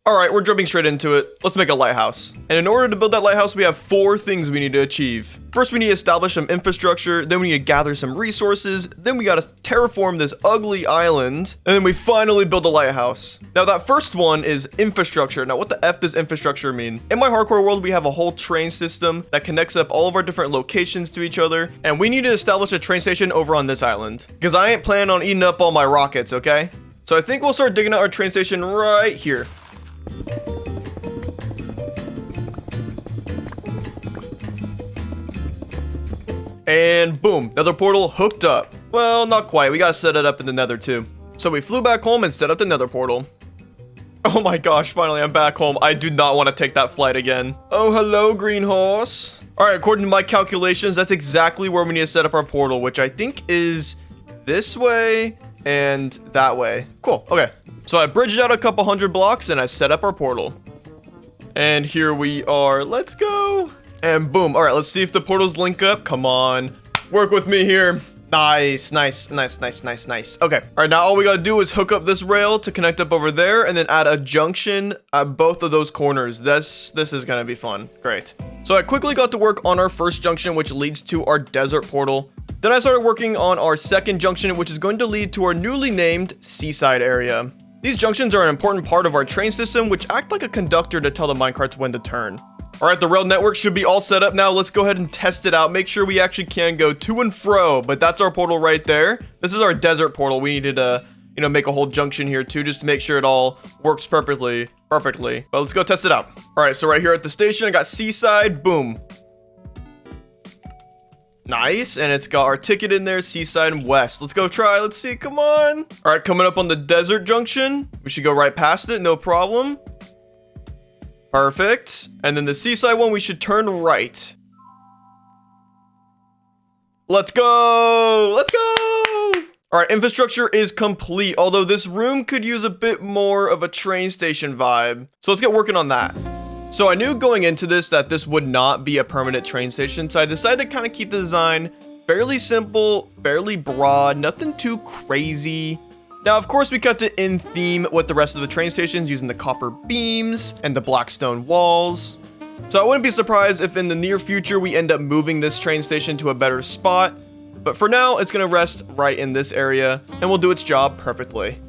All right, we're jumping straight into it. Let's make a lighthouse. And in order to build that lighthouse, we have 4 things we need to achieve. First, we need to establish some infrastructure. Then we need to gather some resources. Then we got to terraform this ugly island. And then we finally build a lighthouse. Now, that first one is infrastructure. Now, what the F does infrastructure mean? In my hardcore world, we have a whole train system that connects up all of our different locations to each other. And we need to establish a train station over on this island. Because I ain't planning on eating up all my rockets, okay? So I think we'll start digging out our train station right here. And boom, nether portal hooked up. Well, not quite. We gotta set it up in the nether too. So we flew back home and set up the nether portal. Oh my gosh, finally I'm back home. I do not want to take that flight again. Oh, hello, green horse. All right, according to my calculations, that's exactly where we need to set up our portal, which I think is this way and that way. Cool, okay. So I bridged out a couple hundred blocks and I set up our portal. And here we are. Let's go. And boom. All right, let's see if the portals link up. Come on. Work with me here. Nice, nice, nice, nice, nice, nice. Okay. All right, now all we gotta do is hook up this rail to connect up over there and then add a junction at both of those corners. This is gonna be fun. Great. So I quickly got to work on our first junction, which leads to our desert portal. Then I started working on our second junction, which is going to lead to our newly named seaside area. These junctions are an important part of our train system, which act like a conductor to tell the minecarts when to turn. All right, the rail network should be all set up now. Let's go ahead and test it out. Make sure we actually can go to and fro, but that's our portal right there. This is our desert portal. We needed to, make a whole junction here too, just to make sure it all works perfectly. But let's go test it out. All right, so right here at the station, I got seaside, boom. Nice, and it's got our ticket in there, seaside and west. Let's go try, let's see, come on. All right, coming up on the desert junction. We should go right past it, no problem. Perfect. And then the seaside one, we should turn right. Let's go, let's go. All right, infrastructure is complete, although this room could use a bit more of a train station vibe. So let's get working on that. So I knew going into this that this would not be a permanent train station, so I decided to kind of keep the design fairly simple, fairly broad, nothing too crazy. Now, of course, we kept it in theme with the rest of the train stations using the copper beams and the black stone walls. So I wouldn't be surprised if in the near future we end up moving this train station to a better spot, but for now, it's gonna rest right in this area and will do its job perfectly.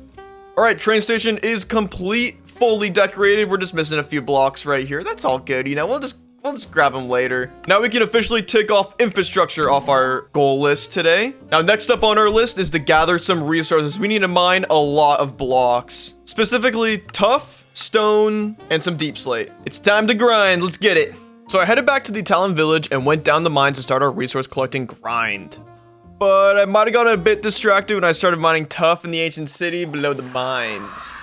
All right, train station is complete. Fully decorated. We're just missing a few blocks right here. That's all good. We'll just grab them later. Now we can officially tick off infrastructure off our goal list today. Now, next up on our list is to gather some resources. We need to mine a lot of blocks, specifically tough, stone, and some deep slate. It's time to grind. Let's get it. So I headed back to the Talon village and went down the mine to start our resource collecting grind. But I might have gotten a bit distracted when I started mining tough in the ancient city below the mines.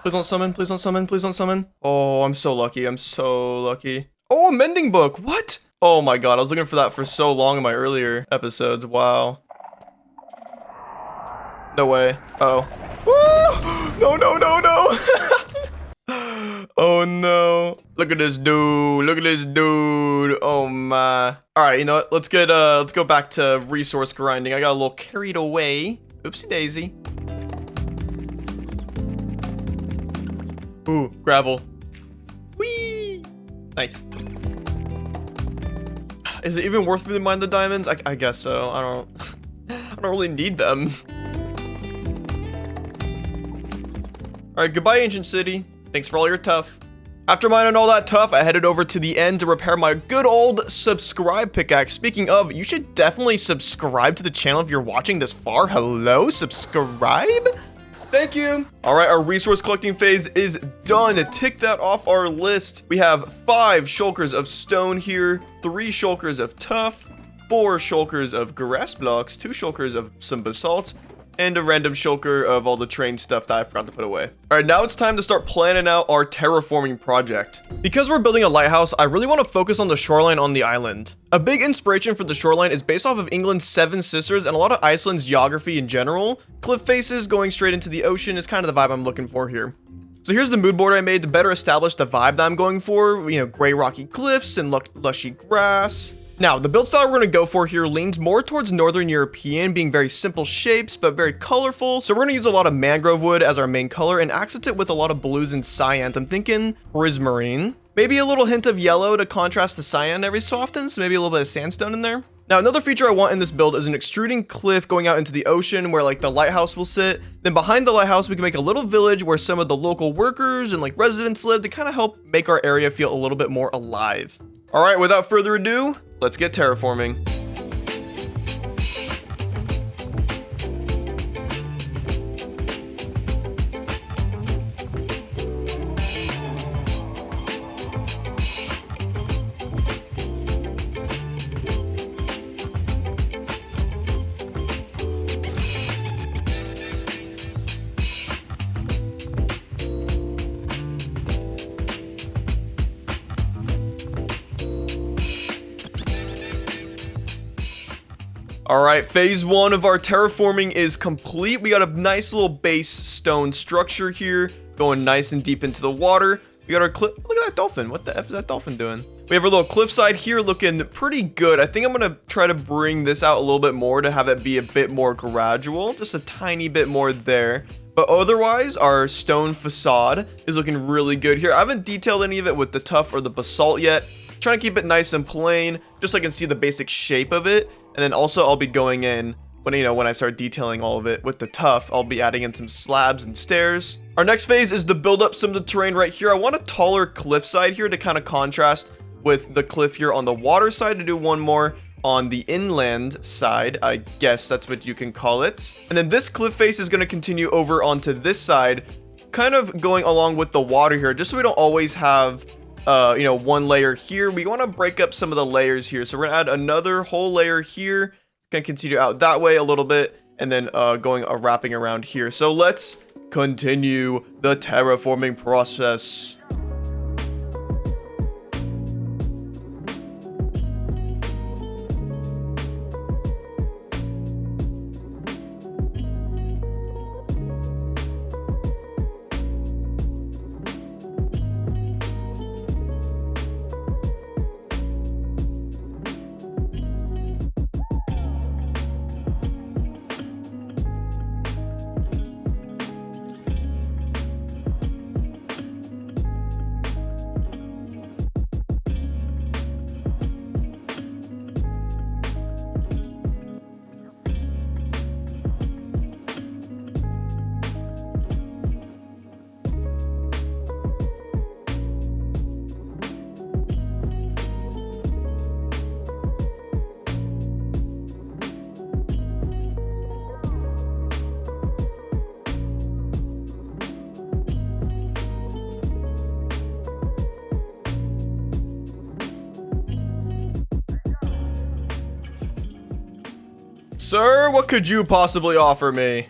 Please don't summon, please don't summon, please don't summon. Oh, I'm so lucky, I'm so lucky. Oh, a mending book, what? Oh my god, I was looking for that for so long in my earlier episodes, wow. No way, uh-oh. Woo! No, no, no, no! Oh no. Look at this dude, look at this dude, oh my. All right, you know what, let's go back to resource grinding. I got a little carried away. Oopsie daisy. Ooh, gravel. Whee! Nice. Is it even worth me to mine the diamonds? I guess so. I don't really need them. All right, goodbye, ancient city. Thanks for all your tough. After mining all that tough, I headed over to the end to repair my good old subscribe pickaxe. Speaking of, you should definitely subscribe to the channel if you're watching this far. Hello, subscribe? Thank you. All right, our resource collecting phase is done. To tick that off our list, we have 5 shulkers of stone here, 3 shulkers of tough, 4 shulkers of grass blocks, 2 shulkers of some basalt, and a random shulker of all the train stuff that I forgot to put away. All right, now it's time to start planning out our terraforming project. Because we're building a lighthouse, I really want to focus on the shoreline on the island. A big inspiration for the shoreline is based off of England's 7 Sisters and a lot of Iceland's geography in general. Cliff faces going straight into the ocean is kind of the vibe I'm looking for here. So here's the mood board I made to better establish the vibe that I'm going for. Gray rocky cliffs and lushy grass. Now, the build style we're going to go for here leans more towards Northern European, being very simple shapes, but very colorful. So we're going to use a lot of mangrove wood as our main color and accent it with a lot of blues and cyans. I'm thinking prismarine. Maybe a little hint of yellow to contrast the cyan every so often, so maybe a little bit of sandstone in there. Now, another feature I want in this build is an extruding cliff going out into the ocean where like the lighthouse will sit. Then behind the lighthouse, we can make a little village where some of the local workers and like residents live to kind of help make our area feel a little bit more alive. All right, without further ado, let's get terraforming. All right, phase 1 of our terraforming is complete. We got a nice little base stone structure here, going nice and deep into the water. We got our cliff. Look at that dolphin. What the F is that dolphin doing? We have our little cliffside here looking pretty good. I think I'm going to try to bring this out a little bit more to have it be a bit more gradual, just a tiny bit more there. But otherwise, our stone facade is looking really good here. I haven't detailed any of it with the tuff or the basalt yet. Trying to keep it nice and plain, just so I can see the basic shape of it. And then also I'll be going in when I start detailing all of it with the tuff, I'll be adding in some slabs and stairs. Our next phase is to build up some of the terrain right here. I want a taller cliffside here to kind of contrast with the cliff here on the water side, to do one more on the inland side. I guess that's what you can call it. And then this cliff face is going to continue over onto this side, kind of going along with the water here, just so we don't always have one layer here. We want to break up some of the layers here, so we're gonna add another whole layer here, gonna continue out that way a little bit, and then wrapping around here. So let's continue the terraforming process. Sir, what could you possibly offer me?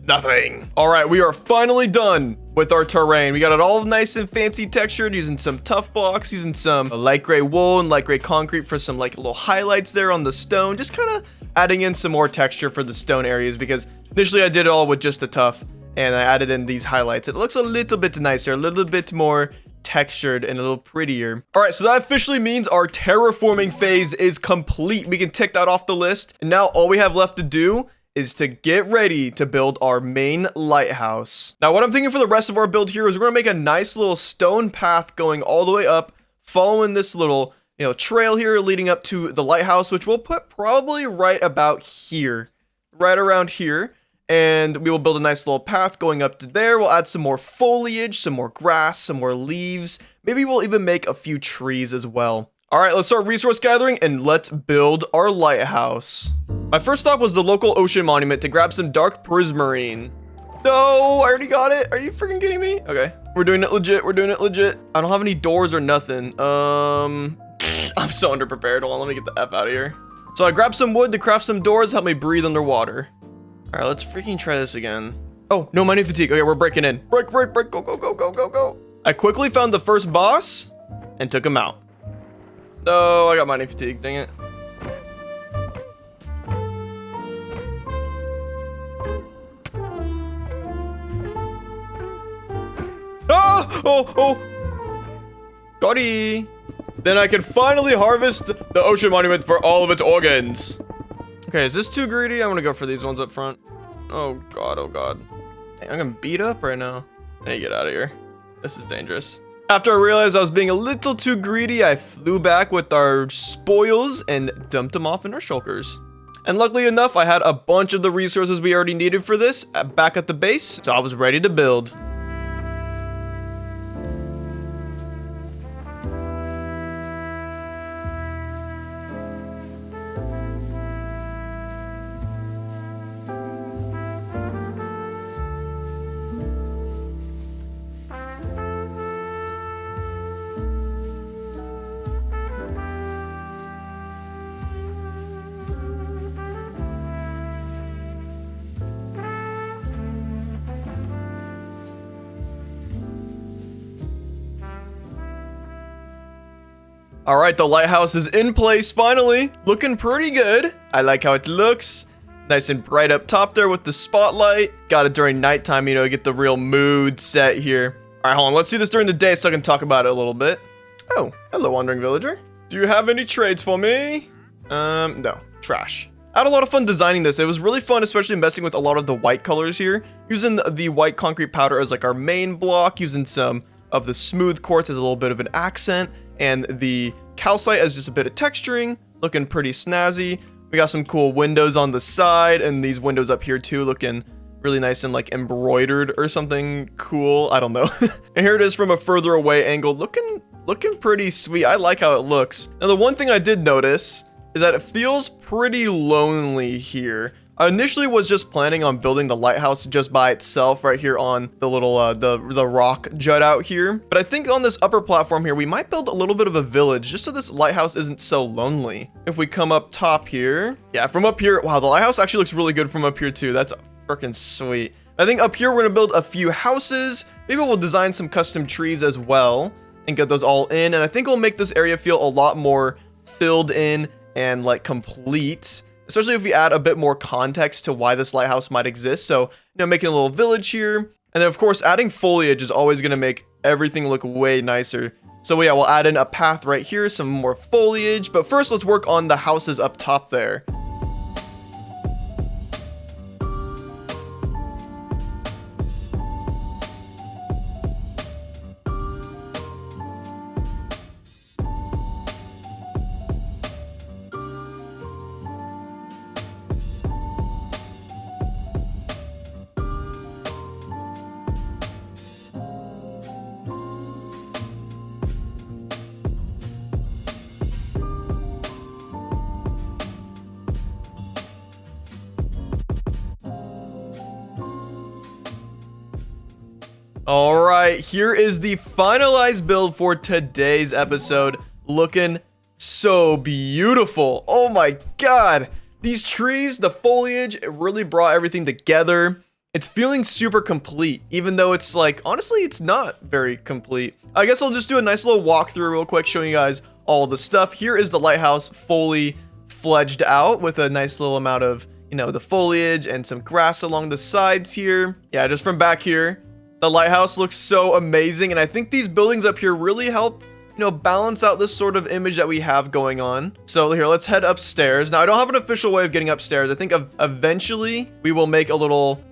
Nothing. All right, we are finally done with our terrain. We got it all nice and fancy textured using some tough blocks, using some light gray wool and light gray concrete for some like little highlights there on the stone. Just kind of adding in some more texture for the stone areas, because initially I did it all with just the tough and I added in these highlights. It looks a little bit nicer, a little bit more textured and a little prettier. All right, so that officially means our terraforming phase is complete. We can tick that off the list. And now all we have left to do is to get ready to build our main lighthouse. Now, what I'm thinking for the rest of our build here is we're gonna make a nice little stone path going all the way up, following this little, trail here leading up to the lighthouse, which we'll put probably right about here, right around here. And we will build a nice little path going up to there. We'll add some more foliage, some more grass, some more leaves. Maybe we'll even make a few trees as well. All right, let's start resource gathering and let's build our lighthouse. My first stop was the local ocean monument to grab some dark prismarine. No, I already got it. Are you freaking kidding me? Okay, we're doing it legit. We're doing it legit. I don't have any doors or nothing. I'm so underprepared. Hold on, let me get the F out of here. So I grabbed some wood to craft some doors, help me breathe underwater. All right, let's freaking try this again. Oh, no mining fatigue. Okay, we're breaking in. Break, break, break. Go, go, go, go, go, go. I quickly found the first boss and took him out. No, I got mining fatigue. Dang it. Ah! Oh, oh. Got it. then I can finally harvest the ocean monument for all of its organs. Okay, is this too greedy? I'm gonna go for these ones up front. Oh god, oh god. Dang, I'm getting beat up right now. I need to get out of here. This is dangerous. After I realized I was being a little too greedy, I flew back with our spoils and dumped them off in our shulkers. And luckily enough, I had a bunch of the resources we already needed for this back at the base, so I was ready to build. All right, the lighthouse is in place finally. Looking pretty good. I like how it looks. Nice and bright up top there with the spotlight. Got it during nighttime, you know, get the real mood set here. All right, hold on. Let's see this during the day so I can talk about it a little bit. Oh, hello, wandering villager. Do you have any trades for me? No, trash. I had a lot of fun designing this. It was really fun, especially messing with a lot of the white colors here. Using the white concrete powder as like our main block, using some of the smooth quartz as a little bit of an accent, and the calcite as just a bit of texturing, looking pretty snazzy. We got some cool windows on the side, and these windows up here too, looking really nice and like embroidered or something cool. I don't know. And here it is from a further away angle, looking pretty sweet. I like how it looks. Now the one thing I did notice is that it feels pretty lonely here. I initially was just planning on building the lighthouse just by itself right here on the little the rock jut out here, but I think on this upper platform here we might build a little bit of a village just so this lighthouse isn't so lonely. If we come up top here, yeah, from up here, wow, the lighthouse actually looks really good from up here too. That's freaking sweet. I think up here we're gonna build a few houses. Maybe we'll design some custom trees as well and get those all in, and I think it'll make this area feel a lot more filled in and like complete, especially if we add a bit more context to why this lighthouse might exist. So, you know, making a little village here. And then of course, adding foliage is always going to make everything look way nicer. So yeah, we'll add in a path right here, some more foliage. But first, let's work on the houses up top there. All right, here is the finalized build for today's episode. Looking so beautiful. Oh my god. These trees, the foliage, it really brought everything together. It's feeling super complete, even though it's like, honestly, it's not very complete. I guess I'll just do a nice little walkthrough real quick, showing you guys all the stuff. Here is the lighthouse fully fledged out with a nice little amount of, you know, the foliage and some grass along the sides here. Yeah, just from back here. The lighthouse looks so amazing, and I think these buildings up here really help, you know, balance out this sort of image that we have going on. So here, let's head upstairs. Now, I don't have an official way of getting upstairs. I think eventually we will make a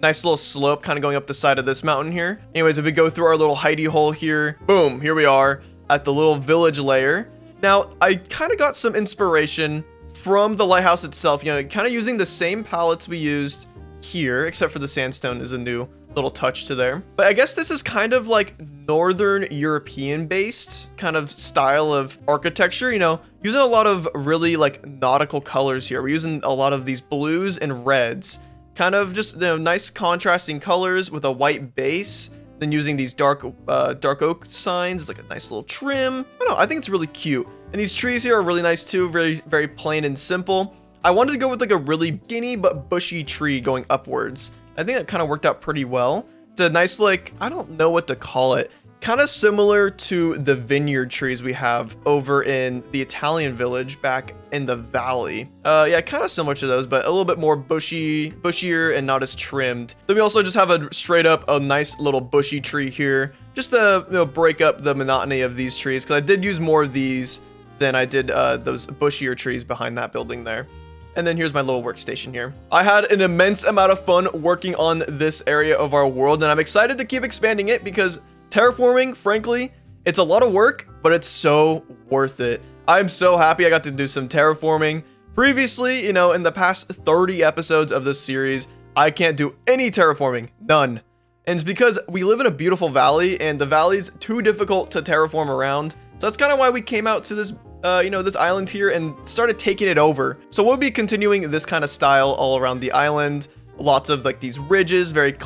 nice little slope kind of going up the side of this mountain here. Anyways, if we go through our little hidey hole here, boom, here we are at the little village layer. Now, I kind of got some inspiration from the lighthouse itself, you know, kind of using the same palettes we used here, except for the sandstone is a new little touch to there. But I guess this is kind of like Northern European based kind of style of architecture, you know, using a lot of really like nautical colors here. We're using a lot of these blues and reds, kind of just, you know, nice contrasting colors with a white base. Then using these dark oak signs, it's like a nice little trim. I don't know, I think it's really cute. And these trees here are really nice too, very plain and simple. I wanted to go with like a really skinny but bushy tree going upwards. I think it kind of worked out pretty well. It's a nice, like, I don't know what to call it. Kind of similar to the vineyard trees we have over in the Italian village back in the valley. Yeah, kind of similar to those, but a little bit more bushier and not as trimmed. Then we also just have a nice little bushy tree here, just to, you know, break up the monotony of these trees, because I did use more of these than I did those bushier trees behind that building there. And then here's my little workstation here. I had an immense amount of fun working on this area of our world, and I'm excited to keep expanding it because terraforming, frankly, it's a lot of work, but it's so worth it. I'm so happy I got to do some terraforming. Previously, you know, in the past 30 episodes of this series, I can't do any terraforming, none. And it's because we live in a beautiful valley, and the valley's too difficult to terraform around. So that's kind of why we came out to this this island here and started taking it over. So we'll be continuing this kind of style all around the island. Lots of like these ridges, very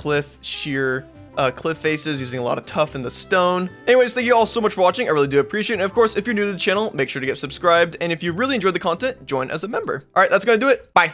sheer cliff faces, using a lot of tuff in the stone. Anyways, thank you all so much for watching. I really do appreciate it. And of course, if you're new to the channel, make sure to get subscribed. And if you really enjoyed the content, join as a member. All right, that's gonna do it. Bye.